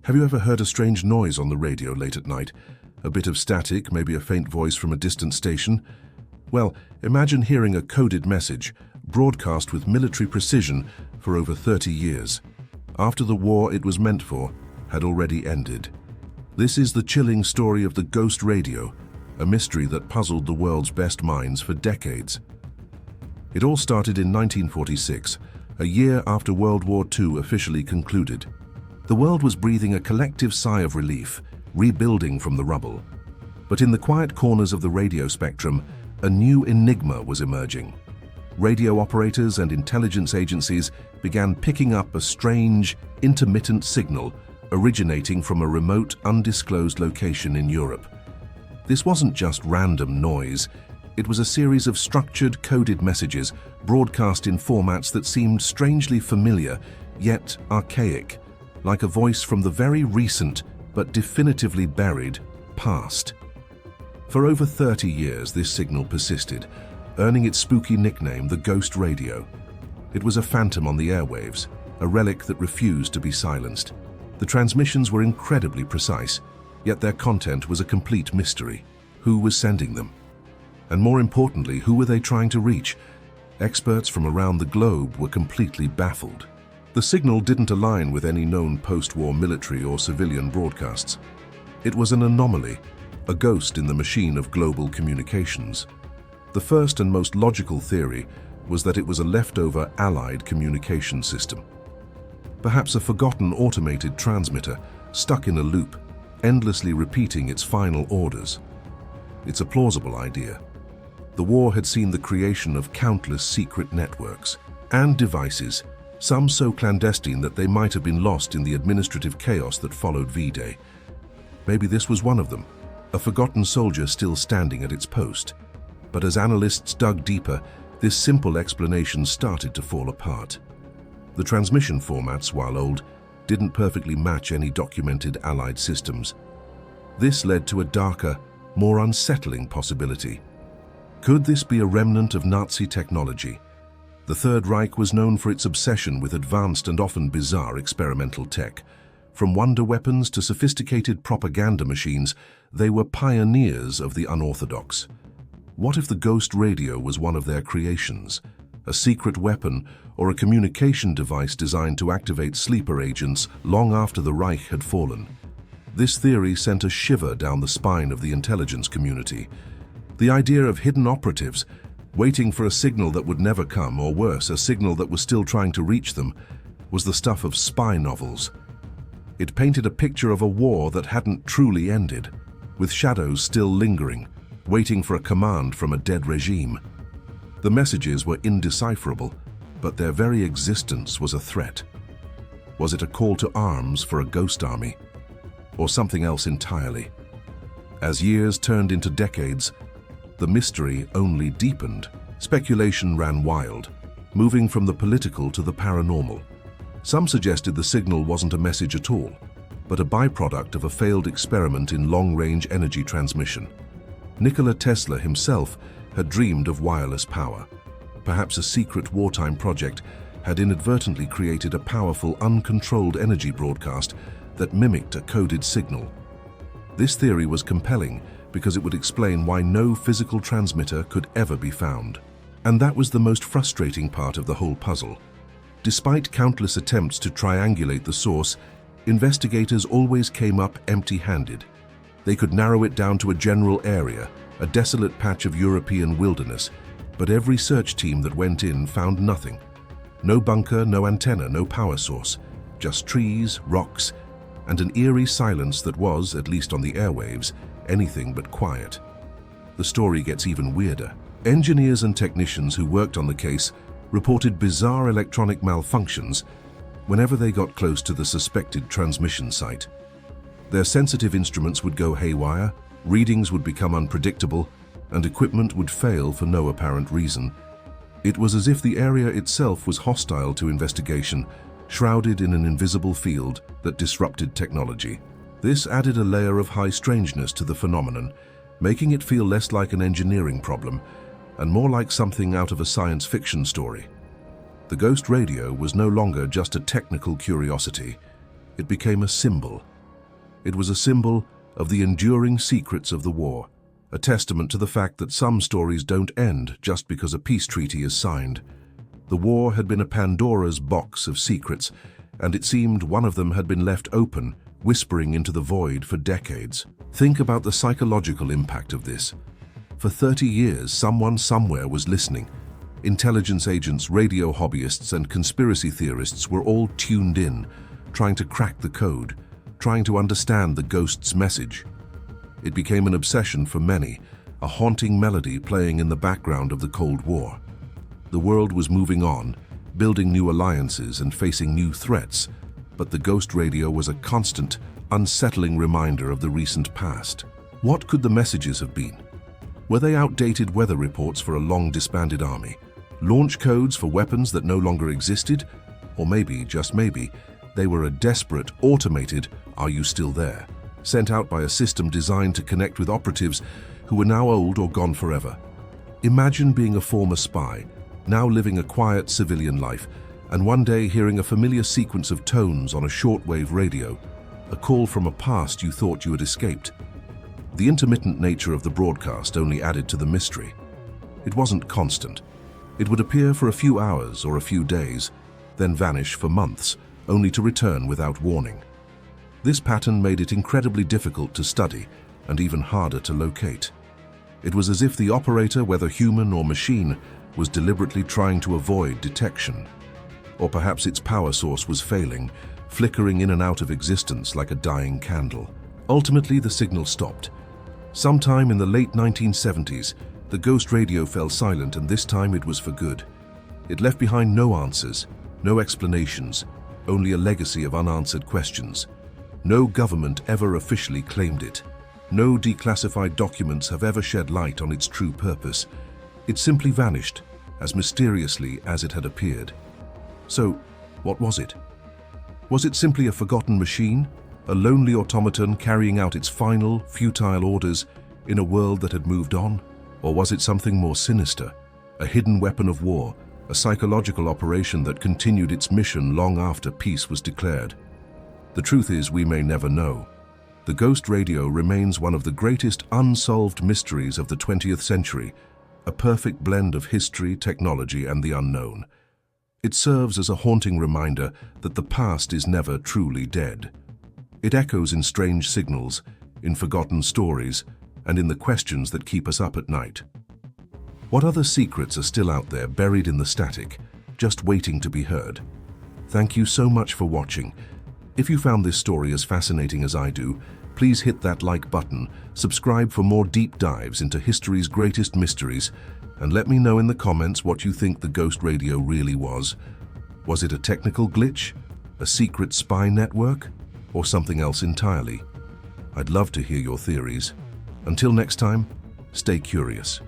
Have you ever heard a strange noise on the radio late at night? A bit of static, maybe a faint voice from a distant station? Well, imagine hearing a coded message, broadcast with military precision for over 30 years. After the war it was meant for had already ended. This is the chilling story of the ghost radio, a mystery that puzzled the world's best minds for decades. It all started in 1946, a year after World War II officially concluded. The world was breathing a collective sigh of relief, rebuilding from the rubble. But in the quiet corners of the radio spectrum, a new enigma was emerging. Radio operators and intelligence agencies began picking up a strange, intermittent signal originating from a remote, undisclosed location in Europe. This wasn't just random noise. It was a series of structured, coded messages broadcast in formats that seemed strangely familiar, yet archaic, like a voice from the very recent but definitively buried past. For over 30 years, this signal persisted, earning its spooky nickname, the Ghost Radio. It was a phantom on the airwaves, a relic that refused to be silenced. The transmissions were incredibly precise, yet their content was a complete mystery. Who was sending them? And more importantly, who were they trying to reach? Experts from around the globe were completely baffled. The signal didn't align with any known post-war military or civilian broadcasts. It was an anomaly, a ghost in the machine of global communications. The first and most logical theory was that it was a leftover Allied communication system. Perhaps a forgotten automated transmitter stuck in a loop, endlessly repeating its final orders. It's a plausible idea. The war had seen the creation of countless secret networks and devices, some so clandestine that they might have been lost in the administrative chaos that followed V-Day. Maybe this was one of them, a forgotten soldier still standing at its post. But as analysts dug deeper, this simple explanation started to fall apart. The transmission formats, while old, didn't perfectly match any documented Allied systems. This led to a darker, more unsettling possibility. Could this be a remnant of Nazi technology? The Third Reich was known for its obsession with advanced and often bizarre experimental tech. From wonder weapons to sophisticated propaganda machines, they were pioneers of the unorthodox. What if the ghost radio was one of their creations? A secret weapon or a communication device designed to activate sleeper agents long after the Reich had fallen? This theory sent a shiver down the spine of the intelligence community. The idea of hidden operatives, waiting for a signal that would never come, or worse, a signal that was still trying to reach them, was the stuff of spy novels. It painted a picture of a war that hadn't truly ended, with shadows still lingering, waiting for a command from a dead regime. The messages were indecipherable, but their very existence was a threat. Was it a call to arms for a ghost army, or something else entirely? As years turned into decades, the mystery only deepened. Speculation ran wild, moving from the political to the paranormal. Some suggested the signal wasn't a message at all, but a byproduct of a failed experiment in long-range energy transmission. Nikola Tesla himself had dreamed of wireless power. Perhaps a secret wartime project had inadvertently created a powerful, uncontrolled energy broadcast that mimicked a coded signal. This theory was compelling because it would explain why no physical transmitter could ever be found. And that was the most frustrating part of the whole puzzle. Despite countless attempts to triangulate the source, investigators always came up empty-handed. They could narrow it down to a general area, a desolate patch of European wilderness, but every search team that went in found nothing. No bunker, no antenna, no power source, just trees, rocks, and an eerie silence that was, at least on the airwaves, anything but quiet. The story gets even weirder. Engineers and technicians who worked on the case reported bizarre electronic malfunctions whenever they got close to the suspected transmission site. Their sensitive instruments would go haywire, readings would become unpredictable, and equipment would fail for no apparent reason. It was as if the area itself was hostile to investigation, shrouded in an invisible field that disrupted technology. This added a layer of high strangeness to the phenomenon, making it feel less like an engineering problem and more like something out of a science fiction story. The ghost radio was no longer just a technical curiosity. It became a symbol, It was a symbol of the enduring secrets of the war, a testament to the fact that some stories don't end just because a peace treaty is signed. The war had been a Pandora's box of secrets, and it seemed one of them had been left open, whispering into the void for decades. Think about the psychological impact of this. For 30 years, someone somewhere was listening. Intelligence agents, radio hobbyists, and conspiracy theorists were all tuned in, trying to crack the code, trying to understand the ghost's message. It became an obsession for many, a haunting melody playing in the background of the Cold War. The world was moving on, building new alliances and facing new threats, but the ghost radio was a constant, unsettling reminder of the recent past. What could the messages have been? Were they outdated weather reports for a long-disbanded army? Launch codes for weapons that no longer existed? Or maybe, just maybe, they were a desperate, automated, "Are you still there?" sent out by a system designed to connect with operatives who were now old or gone forever. Imagine being a former spy, now living a quiet civilian life, and one day hearing a familiar sequence of tones on a shortwave radio, a call from a past you thought you had escaped. The intermittent nature of the broadcast only added to the mystery. It wasn't constant. It would appear for a few hours or a few days, then vanish for months, only to return without warning. This pattern made it incredibly difficult to study and even harder to locate. It was as if the operator, whether human or machine, was deliberately trying to avoid detection. Or perhaps its power source was failing, flickering in and out of existence like a dying candle. Ultimately, the signal stopped. Sometime in the late 1970s, the ghost radio fell silent, and this time it was for good. It left behind no answers, no explanations, only a legacy of unanswered questions. No government ever officially claimed it. No declassified documents have ever shed light on its true purpose. It simply vanished, as mysteriously as it had appeared. So, what was it? Was it simply a forgotten machine, a lonely automaton carrying out its final, futile orders in a world that had moved on? Or was it something more sinister, a hidden weapon of war, a psychological operation that continued its mission long after peace was declared? The truth is, we may never know. The ghost radio remains one of the greatest unsolved mysteries of the 20th century, a perfect blend of history, technology, and the unknown. It serves as a haunting reminder that the past is never truly dead. It echoes in strange signals, in forgotten stories, and in the questions that keep us up at night. What other secrets are still out there, buried in the static, just waiting to be heard? Thank you so much for watching. If you found this story as fascinating as I do, please hit that like button, subscribe for more deep dives into history's greatest mysteries, and let me know in the comments what you think the ghost radio really was. Was it a technical glitch, a secret spy network, or something else entirely? I'd love to hear your theories. Until next time, stay curious.